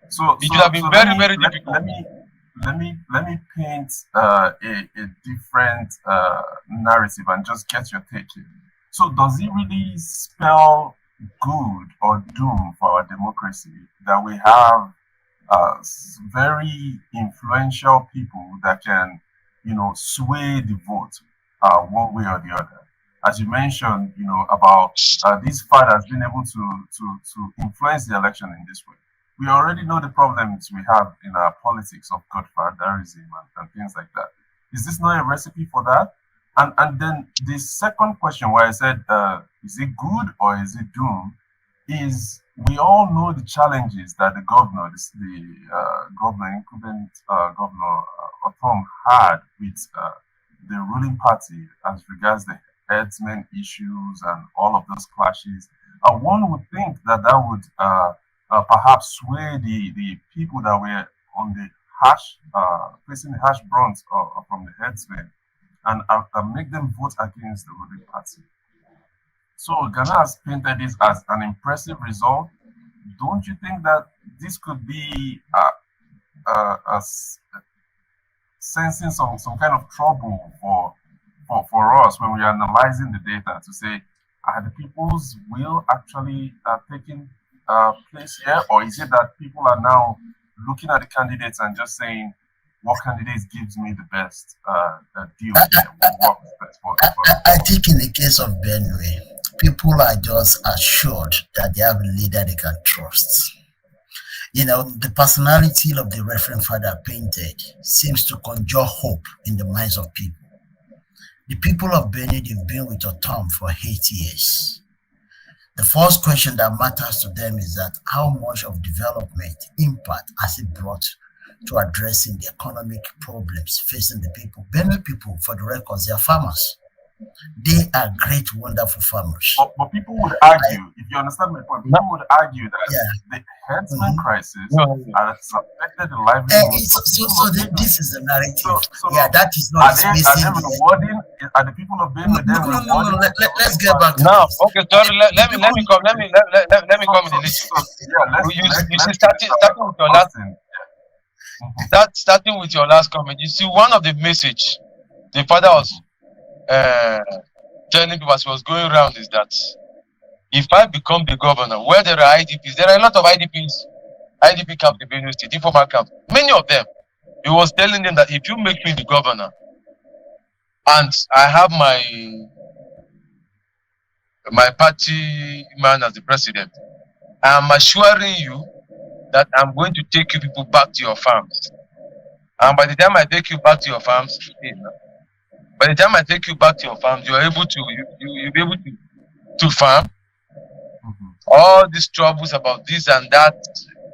So, It would have been very, very difficult. let me paint a different narrative and just get your take here. So, does it really spell good or doom for our democracy that we have very influential people that can, sway the vote one way or the other? As you mentioned, about these fathers being able to influence the election in this way. We already know the problems we have in our politics of godfatherism and things like that. Is this not a recipe for that? And then the second question, where I said, is it good or is it doom? Is we all know the challenges that the governor, the governor, incumbent governor Otom had with the ruling party as regards the herdsmen issues and all of those clashes. One would think that that would perhaps sway the people that were on the facing the harsh brunt from the herdsmen and make them vote against the ruling party. So Ghana has painted this as an impressive result. Don't you think that this could be sensing some kind of trouble for us when we are analyzing the data to say, are the people's will actually taking place here, or is it that people are now looking at the candidates and just saying, what candidate gives me the best deal here? What best I think in the case of Benue, people are just assured that they have a leader they can trust. The personality of the Reverend Father painted seems to conjure hope in the minds of people. The people of Benin, they've been with Otom for 8 years. The first question that matters to them is that how much of development impact has it brought to addressing the economic problems facing the people? Benue people, for the records, they are farmers. They are great, wonderful farmers. But people would argue, if you understand my point, people would argue that the herdsman crisis has affected the livelihood. This is the narrative. That is not are the people of Benue No. Let's get back to now. this. Okay, sorry. Let me come. Let me come in the list. You see, starting with your last. Starting with your last comment, you see one of the message the father was telling people as he was going around is that if I become the governor, where there are IDPs, there are a lot of IDP camps in Benue State, informal camps, many of them. He was telling them that if you make me the governor and I have my party man as the president, I am assuring you that I'm going to take you people back to your farms. And by the time I take you back to your farms, by the time I take you back to your farms, you're able to you'll be able to farm. All these troubles about this and that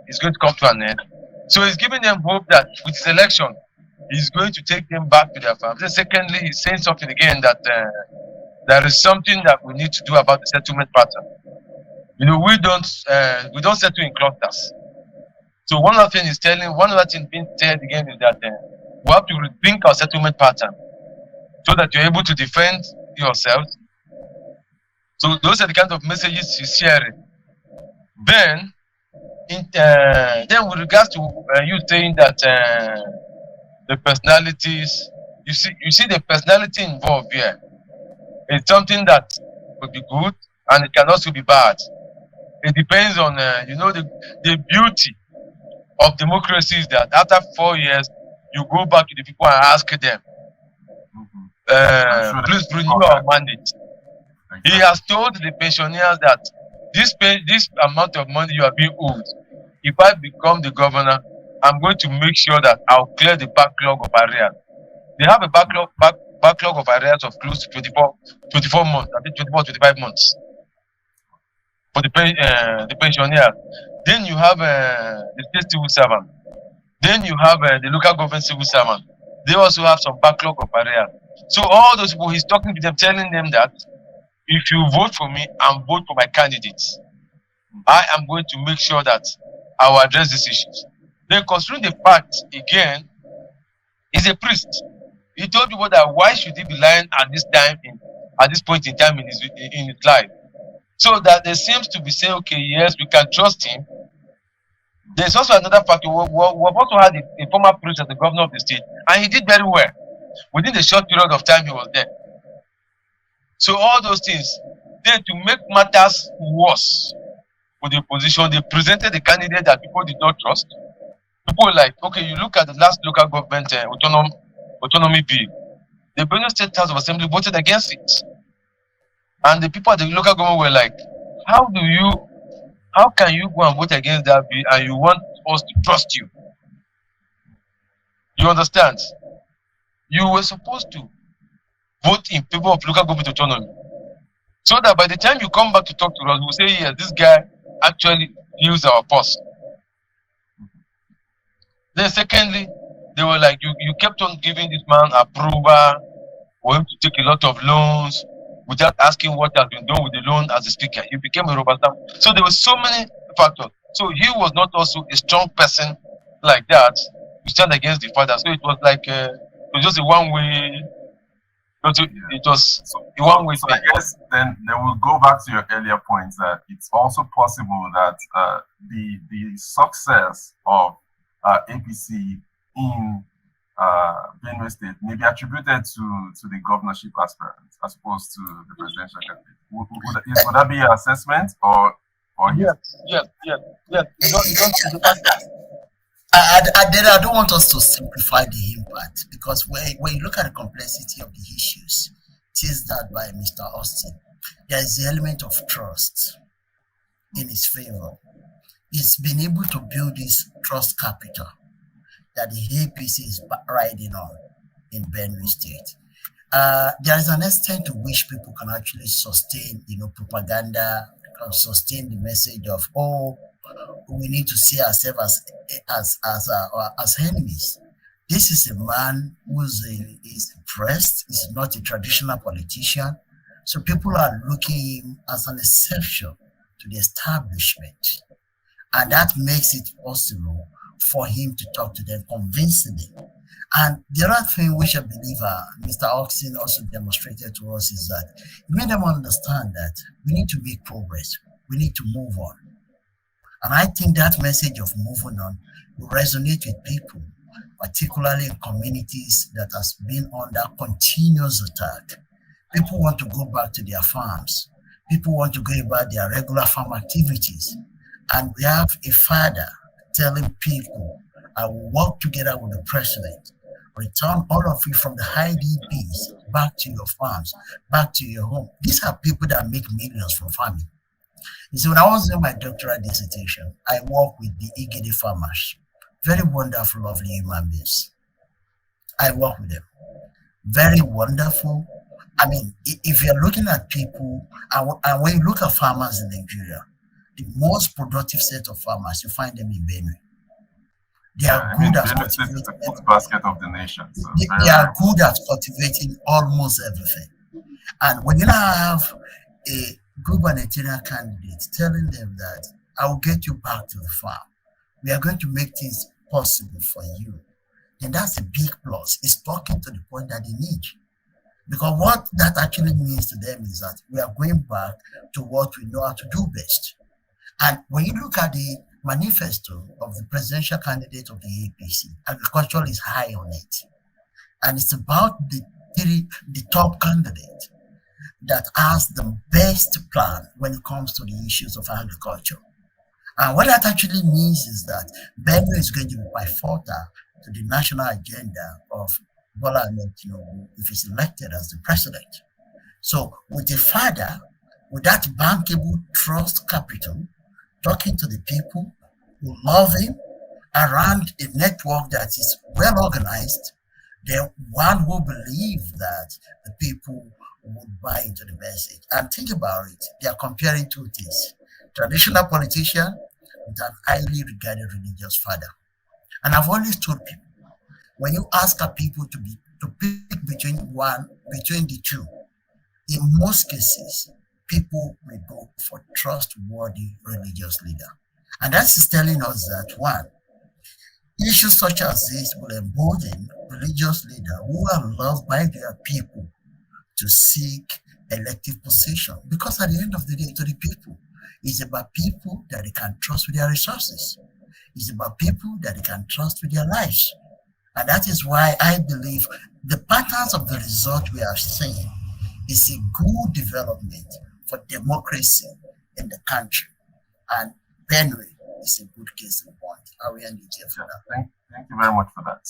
is going to come to an end. So he's giving them hope that with his election, he's going to take them back to their farms. And secondly, he's saying something again that there is something that we need to do about the settlement pattern. We don't settle in clusters. So one other thing being said again is that we have to rethink our settlement pattern so that you're able to defend yourselves. So those are the kind of messages he's sharing. Then with regards to you saying that the personalities, you see the personality involved here. It's something that could be good and it can also be bad. It depends on the beauty of democracy is that after 4 years, you go back to the people and ask them, please renew our mandate. He has told the pensioners that this amount of money you are being owed, if I become the governor, I'm going to make sure that I'll clear the backlog of arrears. They have a backlog of arrears of close to 24 months, I think 25 months for the pensioner. Then you have the state civil servant. Then you have the local government civil servant. They also have some backlog of arrears. So all those people, he's talking to them, telling them that if you vote for me and vote for my candidates, I am going to make sure that I will address these issues. Then considering the fact, again, he's a priest. He told people that why should he be lying at this point in time in his life? So that there seems to be saying, okay, yes, we can trust him. There's also another factor. We've also had a former priest as the governor of the state, and he did very well within the short period of time he was there. So all those things, then to make matters worse with the opposition, they presented a candidate that people did not trust. People were like, okay, you look at the last local government autonomy bill. The Benue State House of Assembly voted against it. And the people at the local government were like, how can you go and vote against that bill and you want us to trust you? You understand? You were supposed to vote in favor of local government autonomy. So that by the time you come back to talk to us, we'll say, yes, this guy actually feels our pulse. Then secondly, they were like, you kept on giving this man approval for him to take a lot of loans without asking what has been done with the loan as a speaker. He became a rubber stamp. So there were so many factors. So he was not also a strong person like that to stand against the father. So it was like it was just a one-way. It was a one-way So thing. I guess then we'll go back to your earlier points that it's also possible that the success of APC in Benue State may be attributed to the governorship aspirants as opposed to the presidential candidate. Would that be your assessment or Yes. I don't want us to simplify the impact because when you look at the complexity of the issues teased out by Mr. Austin, there is the element of trust in his favor. He's been able to build this trust capital that the APC is riding on in Benue State. There is an extent to which people can actually sustain, propaganda, can sustain the message of, we need to see ourselves as enemies. This is a man who is impressed, is not a traditional politician. So people are looking him as an exception to the establishment. And that makes it possible for him to talk to them convincingly. And the other thing which I believe Mr. Austin also demonstrated to us is that he made them understand that we need to make progress. We need to move on. And I think that message of moving on will resonate with people, particularly in communities that has been under continuous attack. People want to go back to their farms. People want to go about their regular farm activities. And we have a father telling people, I will work together with the president, return all of you from the IDPs back to your farms, back to your home. These are people that make millions from farming. You see, when I was doing my doctoral dissertation, I worked with the Igede farmers. Very wonderful, lovely human beings. I work with them. Very wonderful. I mean, if you're looking at people, and when you look at farmers in Nigeria, the most productive set of farmers, you find them in Benue. They are good at cultivating. It's the food basket of the nation. So they are good at cultivating almost everything. And when you now have a gubernatorial candidate telling them that I will get you back to the farm, we are going to make things possible for you, then that's a big plus. It's talking to the point that they need. Because what that actually means to them is that we are going back to what we know how to do best. And when you look at the manifesto of the presidential candidate of the APC, agriculture is high on it. And it's about the top candidate that has the best plan when it comes to the issues of agriculture. And what that actually means is that Benue is going to be by further to the national agenda of Bola Ahmed Tinubu if he's elected as the president. So with a father, with that bankable trust capital, talking to the people who love him around a network that is well organized, then one will believe that the people would buy into the message. And think about it, they are comparing two things. Traditional politician with an highly regarded religious father. And I've always told people, when you ask people to pick between the two, in most cases, people will go for trustworthy religious leader. And that is telling us that one, issues such as this will embolden religious leaders who are loved by their people to seek elective position. Because at the end of the day, to the people, it's about people that they can trust with their resources. It's about people that they can trust with their lives. And that is why I believe the patterns of the result we have seen is a good development for democracy in the country. And Benue is a good case in point. I will end it here for now. Thank you very much for that.